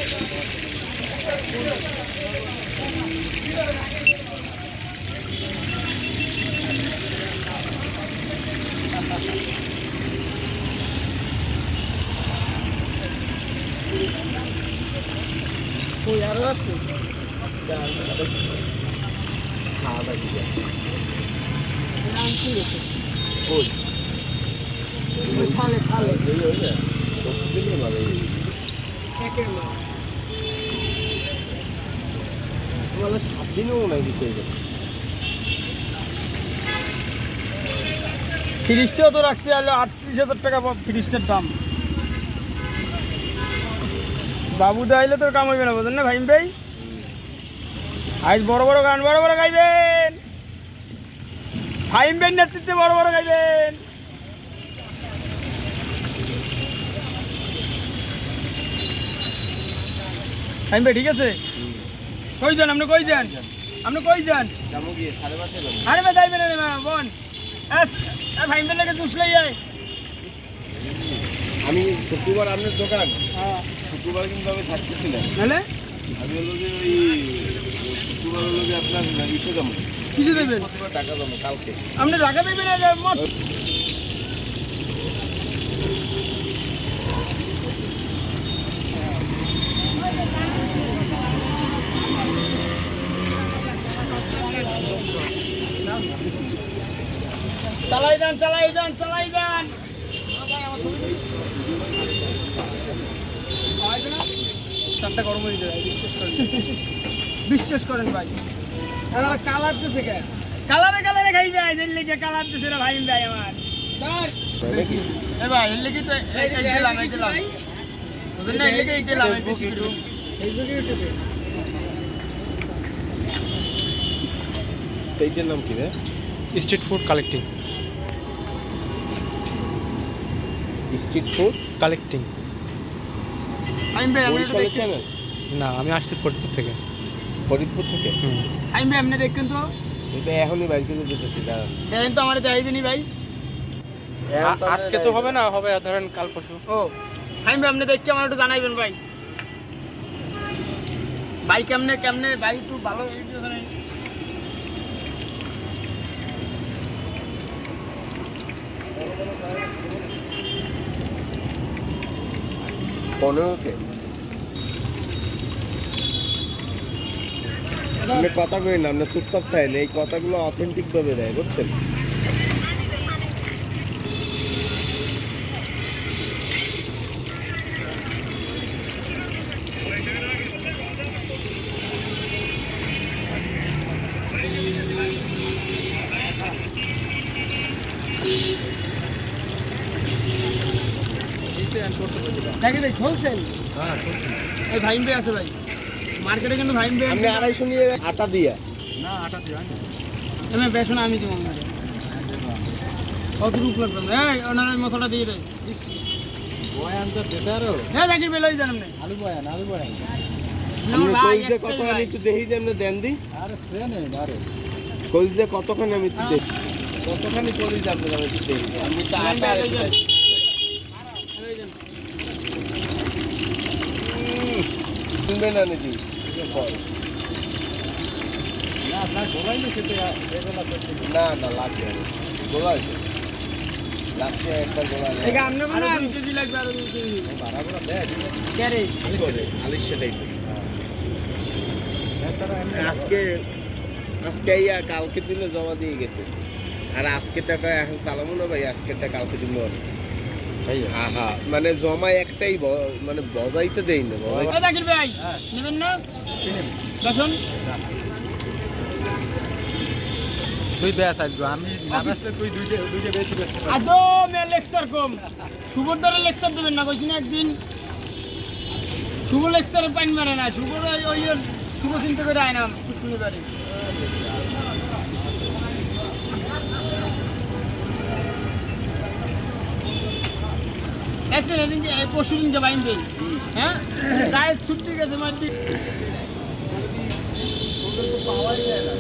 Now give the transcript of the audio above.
ওই আরো আছে খালে খালে সাত দিনও নাই দিচ্ছে ফ্রিজটাও তো রাখছে হলো 38,000 টাকা ফ্রিজটার দাম। বাবু দাইলে তোর কাম হইবে না, বোঝেন না ভাই ভাই? আজ বড় বড় গান বড় বড় গাইবেন, ফাইম ভাই নেতৃত্বে বড় বড় গাইবেন। ফাইম ভাই ঠিক আছে? কই যান আপনি, কই যান আপনি, কই যান? আরে ভাই যাইবেন না বোন, ফাইম ভাই লাগে চুষলাই যায়। আমি শুক্রবার আপনার দোকান, শুক্রবার কিন্তু আমি থাকতেছি না। নাহলে আমি হলো যে ওই শুক্রবার হলো যে আপনার ইসে জমা, কিসে দেবেন টাকা জমা কালকে। আপনি টাকা দেবেন না মত চালাই যান চালাই যান চালাই যান। চারটা গরম হয়ে যায়, বিশ্বাস করেন, বিশ্বাস করেন ভাই। কালার দিতেছে কে? কালারে কালারে খাই ভাই, এর লেগে কালার দিতেছে রে ভাই ভাই আমার। এ ভাই এর লেগে তো এই দিলাম এই দিলাম। ওদের না এই লেগে এই দিলাম এই বেশি করে। ফেসবুকে ইউটিউবে। পেজের নাম কি রে? Street food collecting. Street food collecting. আমি ভাই আপনি বরিশালের চ্যানেল না, আমি আসছি ফরিদপুর থেকে। ফরিদপুর থেকে? আমি ভাই আপনি দেখেন তো, এটা এখনই বাইর করে দিতেছি। দেখেন তো আমার দেখাইবেনি ভাই। আজকে তো হবে না, হবে ধরেন কাল পরশু। ও আমি ভাই আপনি দেখে আমার একটু জানাইবেন ভাই। ভাই কেমনে কেমনে ভাই একটু ভালো ভিডিও জানাই। পনেরোকে আপনি কথা কই না, আপনার চুপচাপ থাকেন। এই কথাগুলো অথেন্টিক ভাবে দেয়, বুঝছেন? দেখে দেখ হোলসেল। হ্যাঁ হোলসেল। এই ভাইম ভাই আছে ভাই মার্কেটে, কিন্তু ভাইম ভাই আপনি 250 নিয়ে আটা দিয়া না, আটা দিও না। এমনি বেসন আমি দিব আপনাকে। কত রূপ লাগবে? এই ওনার ওই মশলাটা দিয়ে দেয়। বয়ান তো বেটারও। হ্যাঁ জাকির ভাই লই যান আপনি। আলু বয়ান, আলু বয়ান। আপনি কইতে কত আমি একটু দেখি যে আপনি দেন দি। আরে সেনে আরে কইতে কতখানি আমি একটু দেখি, কতখানি করি যাবে আমি একটু দেখি। আমি তো আটা আর একটু দেখি। শুনবেন না নাকি? না স্যার গোলাই না সেটা এগুলা সত্যি। না না লাগবে না। গোলাই লাগছে একবার গোলা। এই আপনি বলে 2 কেজি লাগবে আর 2 কেজি। বাড়াবড়া দেয় দিলে কে রে? আলিশ সেটাই তো। হ্যাঁ স্যার আজকে আজকে ইয়া কালকে দিনে জমা দিয়ে গেছে। আর আজকের টাকা এখন চালাবো না ভাই, আজকের টাকা কালকে দিন আহা মানে জমা একটাই মানে বজাইতে দেই না। এই জাকির ভাই নেবেন না বেসন? তুই বেশ আসবো, আমি না বেসলে তুই দুইটা বেশি বেসতে পারবি। আদো মে লেকচার কম। শুভদারে লেকচার দেবেন না কইছি না একদিন। শুভ লেকচারে পাইন মারে না, শুভ ওই শুভ চিন্তা করে আয় না কুসকুনি বাড়ি। দেখছেন এদিন পরশু দিনকে বাইন পেয়ে, হ্যাঁ গায়ে ছুটি গেছে মারটি। পাওয়াই যায় না।